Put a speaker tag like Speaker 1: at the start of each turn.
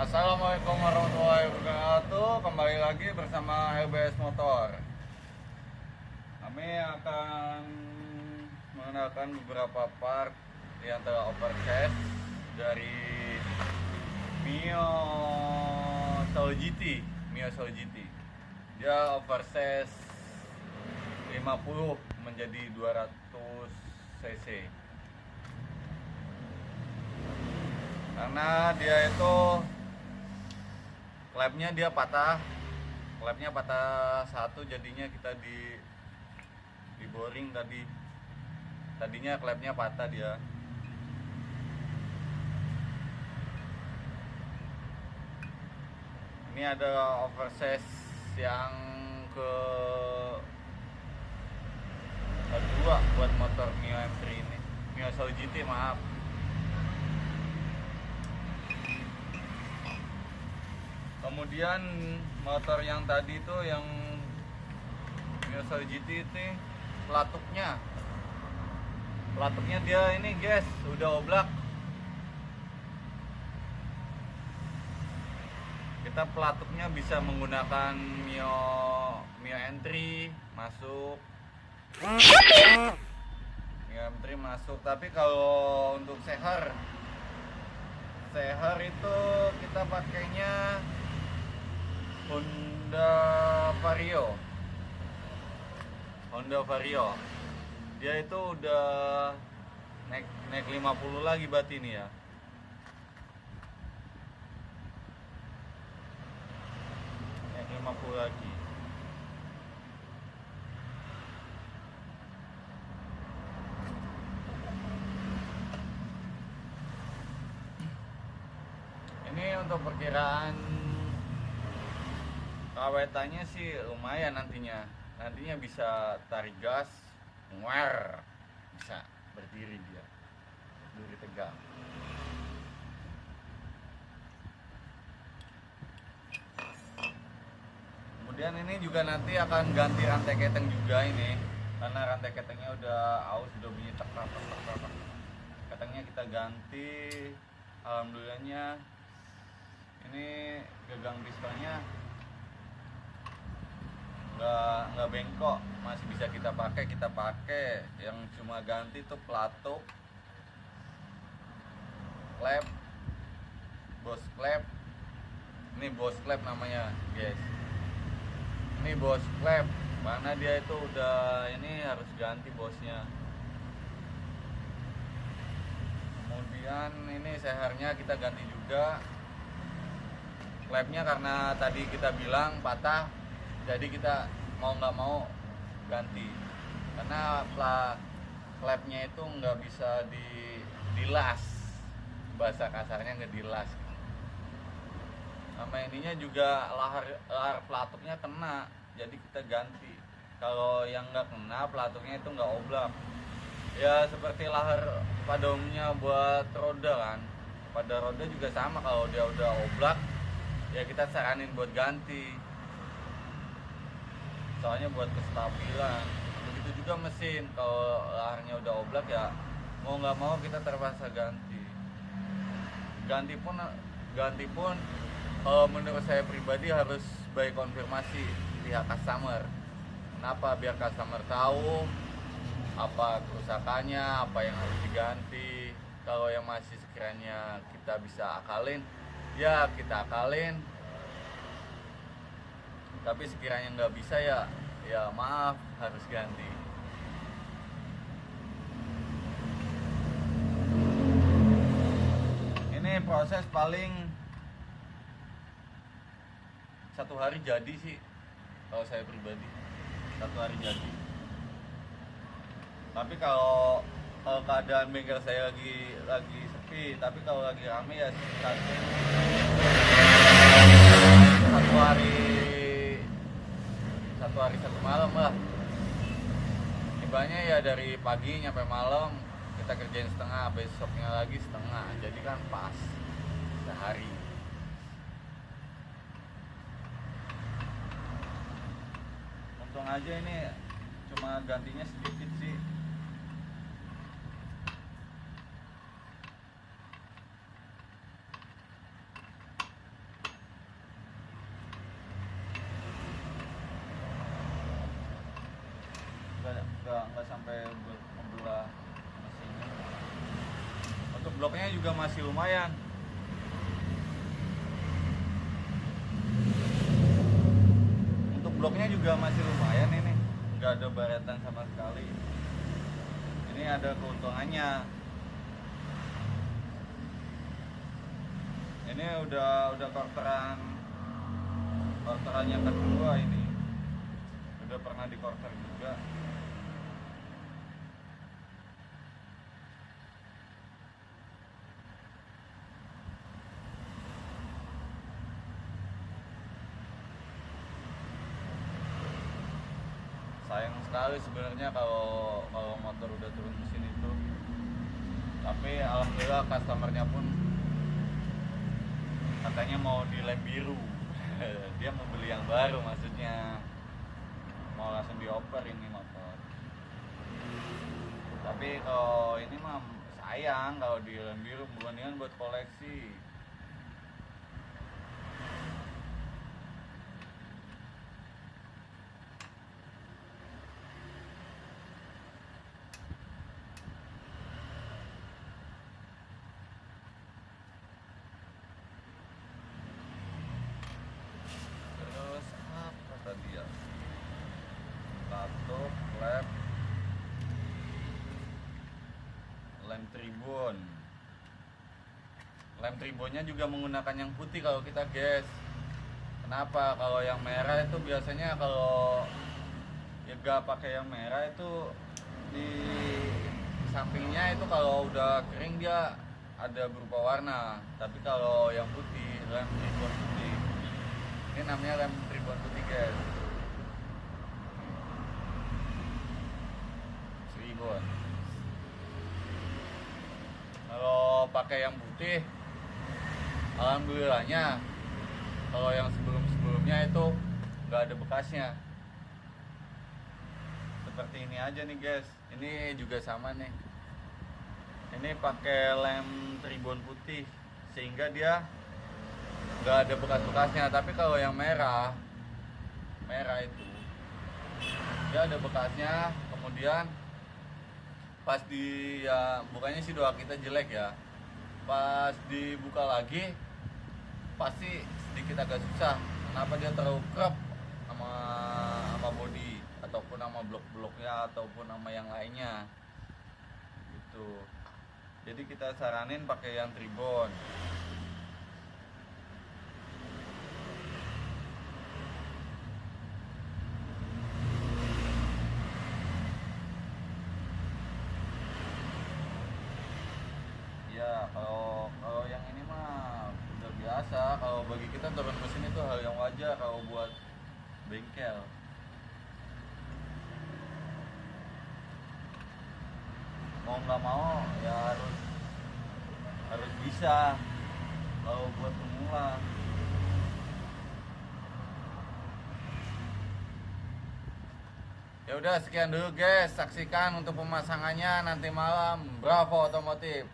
Speaker 1: Assalamualaikum warahmatullahi wabarakatuh. Kembali lagi bersama LBS Motor. Kami akan mengenalkan beberapa part yang telah oversize dari Mio Soul GT. Dia oversize 50 menjadi 200 cc. Karena dia itu klepnya patah satu, jadinya kita di boring tadinya klepnya patah dia. Ini ada oversize yang kedua buat motor Mio M3 ini, Mio Soul GT, maaf. Kemudian motor yang tadi itu yang Mio Soul GT itu pelatuknya dia ini guys udah oblak. Kita pelatuknya bisa menggunakan Mio M3 masuk, Mio M3 masuk. Tapi kalau untuk seher itu kita pakainya Honda Vario. Dia itu udah naik 50 lagi berarti ini ya. Naik 50 lagi. Ini untuk perkiraan kawetannya sih lumayan, nantinya bisa tarik gas, bisa berdiri tegak. Kemudian ini juga nanti akan ganti rantai keteng juga ini, karena rantai ketengnya udah aus, udah bunyi tek. Ketengnya kita ganti. Alhamdulillahnya ini gagang pistonnya nggak bengkok, masih bisa kita pakai. Yang cuma ganti tuh pelatuk, klep, bos klep. Ini bos klep namanya guys, ini bos klep, mana dia itu udah ini harus ganti bosnya. Kemudian ini sehernya kita ganti juga. Klepnya karena tadi kita bilang patah, jadi kita mau nggak mau ganti, karena klepnya itu nggak bisa dilas, bahasa kasarnya nggak dilas. Sama ininya juga lahar pelatuknya kena, jadi kita ganti. Kalau yang nggak kena pelatuknya itu nggak oblak ya, seperti lahar pada umumnya buat roda kan. Pada roda juga sama, kalau dia udah oblak ya kita saranin buat ganti, soalnya buat kestabilan. Begitu juga mesin, kalau laharnya udah oblak ya mau nggak mau kita terpaksa ganti pun menurut saya pribadi harus by konfirmasi pihak customer. Kenapa? Biar customer tahu apa kerusakannya, apa yang harus diganti. Kalau yang masih sekiranya kita bisa akalin ya kita akalin, tapi sekiranya nggak bisa ya maaf, harus ganti. Ini proses paling 1 hari jadi sih, kalau saya pribadi 1 hari jadi. Tapi kalau keadaan bengkel saya lagi sepi, tapi kalau lagi rame ya sekitar 1 hari 1 malam lah. Tibanya ya dari pagi nyampe malam, kita kerjain setengah, besoknya lagi setengah, jadi kan pas sehari. Untung aja ini cuma gantinya sedikit sih. nggak sampai membelah mesinnya. Untuk bloknya juga masih lumayan. Untuk bloknya juga masih lumayan ini, nggak ada baretan sama sekali. Ini ada keuntungannya. Ini udah quarterannya kedua ini. Udah pernah di quarter juga. Sayang sekali sebenarnya kalau motor udah turun mesin itu. Tapi alhamdulillah customernya pun katanya mau di lem biru. Dia mau beli yang baru, maksudnya mau langsung dioper ini motor. Tapi kalau ini mah sayang kalau di lem biru, bukan buat koleksi. Terus apa tadi ya? Katup, lem tribun. Lem tribunnya juga menggunakan yang putih kalau kita gas. Kenapa? Kalau yang merah itu biasanya kalau ya gak pakai yang merah itu di sampingnya itu kalau udah kering dia ada berupa warna. Tapi kalau yang putih, lem tribun putih, ini namanya lem tribun putih guys. Tribun. Kalau pakai yang putih, alhamdulillahnya kalau yang sebelumnya itu nggak ada bekasnya. Seperti ini aja nih guys. Ini juga sama nih. Ini pakai lem tribun putih sehingga dia nggak ada bekas-bekasnya. Tapi kalau yang merah itu dia ada bekasnya. Kemudian pas di ya bukannya sih doa kita jelek ya, pas dibuka lagi pasti sedikit agak susah. Kenapa? Dia terlalu kerap sama body ataupun sama blok-bloknya ataupun sama yang lainnya gitu. Jadi kita saranin pakai yang tribun. Ya kalau yang ini mah udah biasa. Kalau bagi kita turun mesin itu hal yang wajar kalau buat bengkel. Mau nggak mau ya harus bisa kalau buat pemula. Ya udah sekian dulu guys, saksikan untuk pemasangannya nanti malam. Bravo Otomotif.